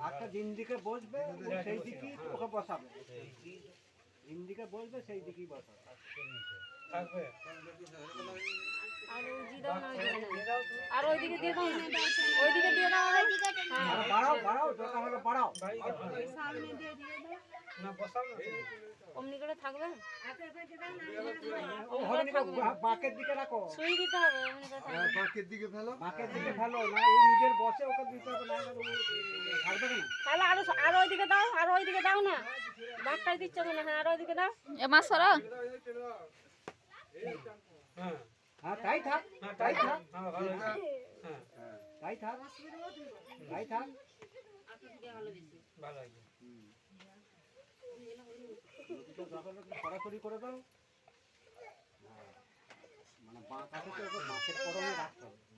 আচ্ছা দিন দিকে বসবে সেই দিকেই ওকে বসাবে, দিন দিকে বসবে সেই দিকেই বসাবে। থাকবে আর ওইদিকে দিয়ে দাও, ওইদিকে দিয়ে দাও, বাড়াও বাড়াও দরকার হলে বাড়াও, সামনে দিয়ে দিয়ে দাও না, বসাও না অমনি করে থাকবে, বাঁকের দিকে রাখো, সুই দিতে হবে, অমনি করে থাকবে, বাঁকের দিকে ফেলো, বাঁকের দিকে ফেলো না, ও নিজের বসে ওকে দিতে হবে না, থাকবে না তাহলে আরো ওইদিকে দাও, আরো ওইদিকে দাও না, বাঁকটাই দিচ্ছ না, হ্যাঁ আরো ওইদিকে দাও, এ মা সরো, হ্যাঁ হ্যাঁ তাই থাক, তাই থাক, হ্যাঁ ভালো হ্যাঁ তাই থাক, তাই থাক, ভালো আছে, সরাসরি করে দাও, মানে বাঁক আছে তো বাঁকের পরনে রাখতে হবে।